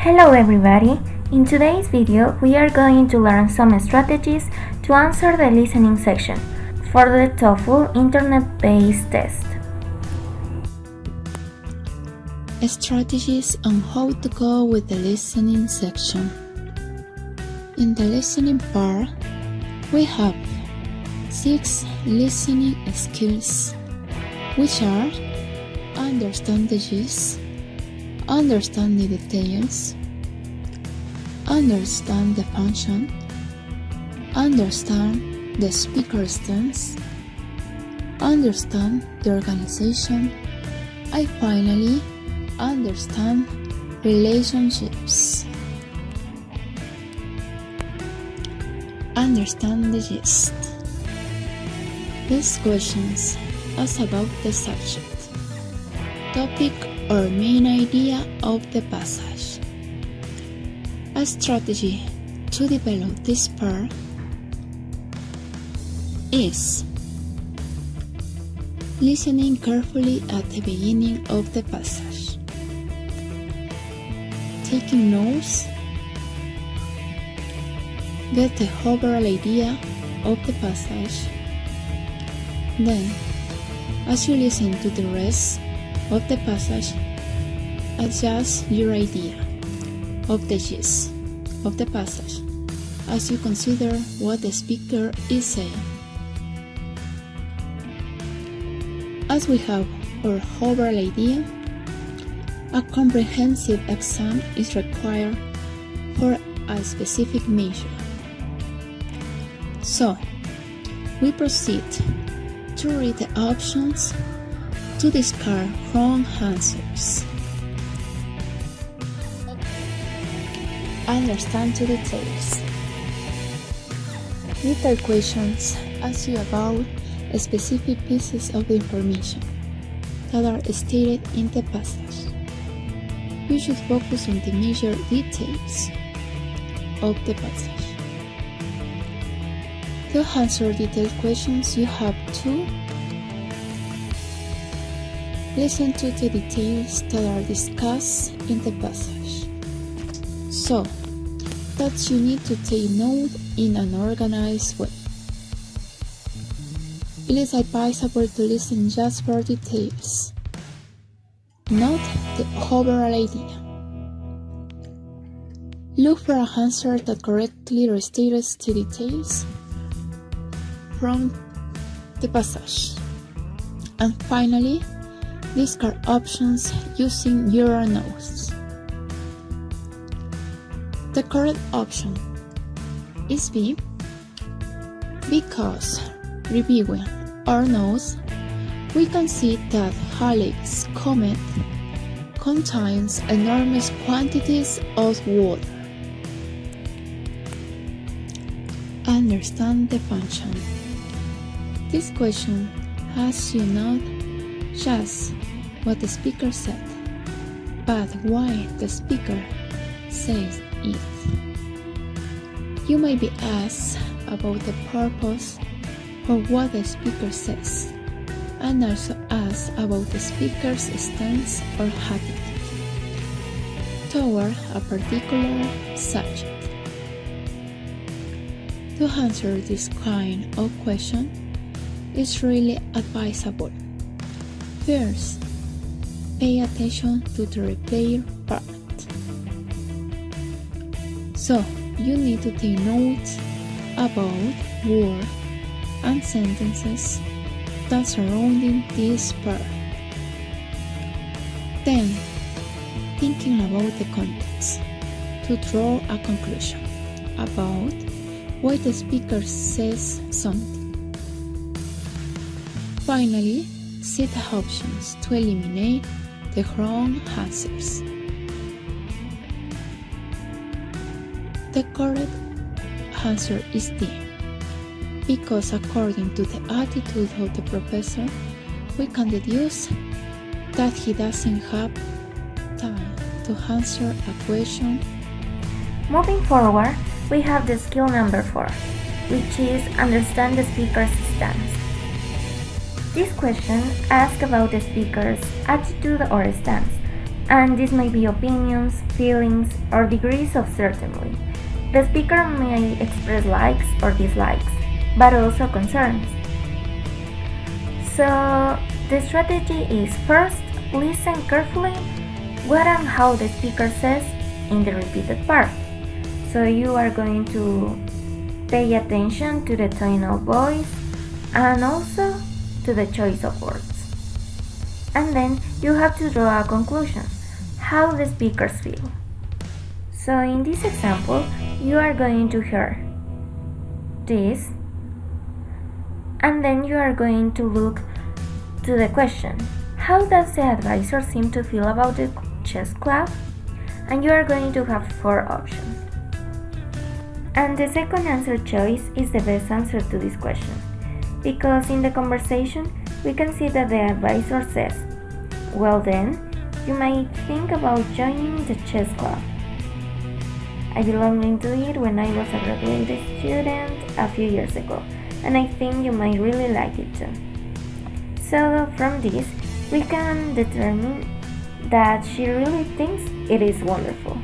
Hello everybody! In today's video we are going to learn some strategies to answer the listening section for the TOEFL internet-based test. Strategies on how to go with the listening section. In the listening part, we have 6 listening skills, which are understand the gist, understand the details, understand the function, understand the speaker's stance, understand the organization, and finally, understand relationships. Understand the gist. These questions ask about the subject, topic, or main idea of the passage. A strategy to develop this part is listening carefully at the beginning of the passage, taking notes, get the overall idea of the passage. Then, as you listen to the rest of the passage, adjust your idea of the gist of the passage as you consider what the speaker is saying. As we have our overall idea, a comprehensive exam is required for a specific measure. So, we proceed to read the options to discard wrong answers. Understand the details. Detailed questions ask you about specific pieces of information that are stated in the passage. You should focus on the major details of the passage. To answer detailed questions, you have to listen to the details that are discussed in the passage, so that you need to take note in an organized way. It is advisable to listen just for details, not the overall idea. Look for an answer that correctly restates the details from the passage. And finally, discard options using your notes. The correct option is B, because reviewing our notes, we can see that Halleck's comet contains enormous quantities of water. Understand the function. This question asks you not just what the speaker said, but why the speaker says it. You may be asked about the purpose of what the speaker says, and also asked about the speaker's stance or attitude toward a particular subject. To answer this kind of question, it's really advisable. First, pay attention to the replay part. So, you need to take notes about words and sentences that surrounding this part. Then, thinking about the context to draw a conclusion about why the speaker says something. Finally, see the options to eliminate the wrong answers. The correct answer is D, because according to the attitude of the professor, we can deduce that he doesn't have time to answer a question. Moving forward, we have the skill number 4, which is understand the speaker's stance. This question asks about the speaker's attitude or stance And this may be opinions, feelings, or degrees of certainty. The speaker may express likes or dislikes, but also concerns. So, the strategy is first, listen carefully what and how the speaker says in the repeated part. So you are going to pay attention to the tone of voice and also to the choice of words. And then you have to draw a conclusion, how the speakers feel. So in this example, you are going to hear this, and then you are going to look to the question, how does the advisor seem to feel about the chess club? And you are going to have 4 options. And the second answer choice is the best answer to this question, because in the conversation we can see that the advisor says, well then, you might think about joining the chess club. I belonged into it when I was a graduated student a few years ago, and I think you might really like it too. So from this, we can determine that she really thinks it is wonderful.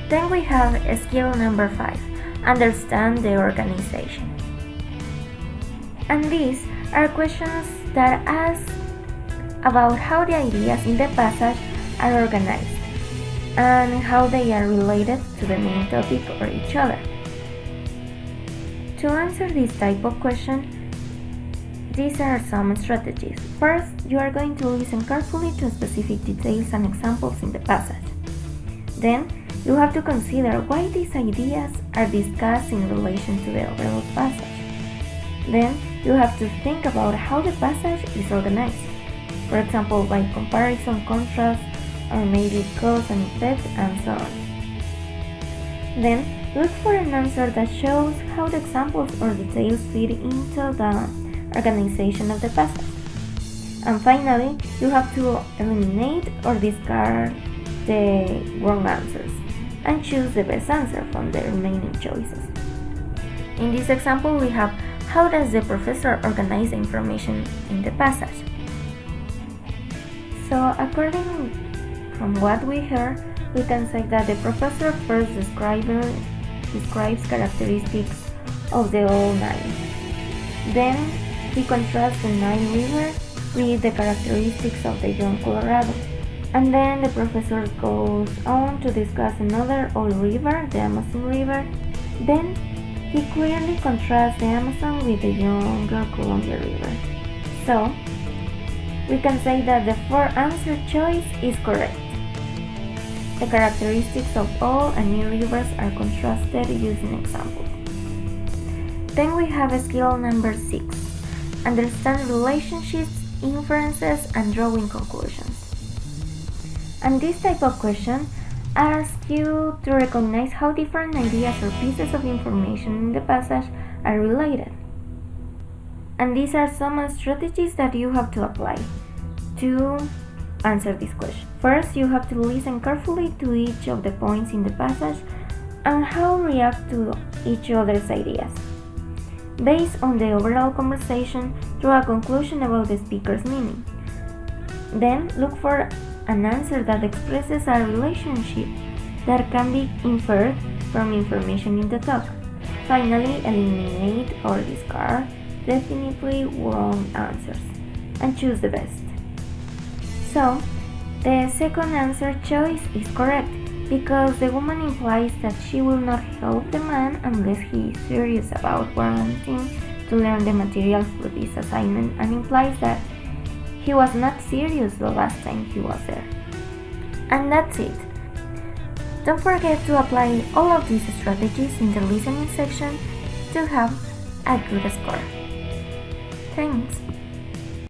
Then we have skill number 5, understand the organization. And these are questions that ask about how the ideas in the passage are organized and how they are related to the main topic or each other. To answer this type of question, these are some strategies. First, you are going to listen carefully to specific details and examples in the passage. Then, you have to consider why these ideas are discussed in relation to the overall passage. Then, you have to think about how the passage is organized, for example, by comparison, contrast, or maybe cause and effect, and so on. Then, look for an answer that shows how the examples or details fit into the organization of the passage. And finally, you have to eliminate or discard the wrong answers and choose the best answer from the remaining choices. In this example, we have how does the professor organize the information in the passage? So according from what we heard, we can say that the professor first describes characteristics of the old Nile. Then he contrasts the Nile River with the characteristics of the young Colorado. And then the professor goes on to discuss another old river, the Amazon River. Then he clearly contrasts the Amazon with the younger Columbia River. So, we can say that the 4th answer choice is correct. The characteristics of old and new rivers are contrasted using examples. Then we have skill number 6, understand relationships, inferences, and drawing conclusions. And this type of question asks you to recognize how different ideas or pieces of information in the passage are related. And these are some strategies that you have to apply to answer this question. First, you have to listen carefully to each of the points in the passage and how react to each other's ideas. Based on the overall conversation, draw a conclusion about the speaker's meaning. Then, look for an answer that expresses a relationship that can be inferred from information in the talk. Finally, eliminate or discard definitely wrong answers and choose the best. So, the 2nd answer choice is correct because the woman implies that she will not help the man unless he is serious about wanting to learn the material for this assignment, and implies that he was not serious the last time he was there. And that's it. Don't forget to apply all of these strategies in the listening section to have a good score. Thanks.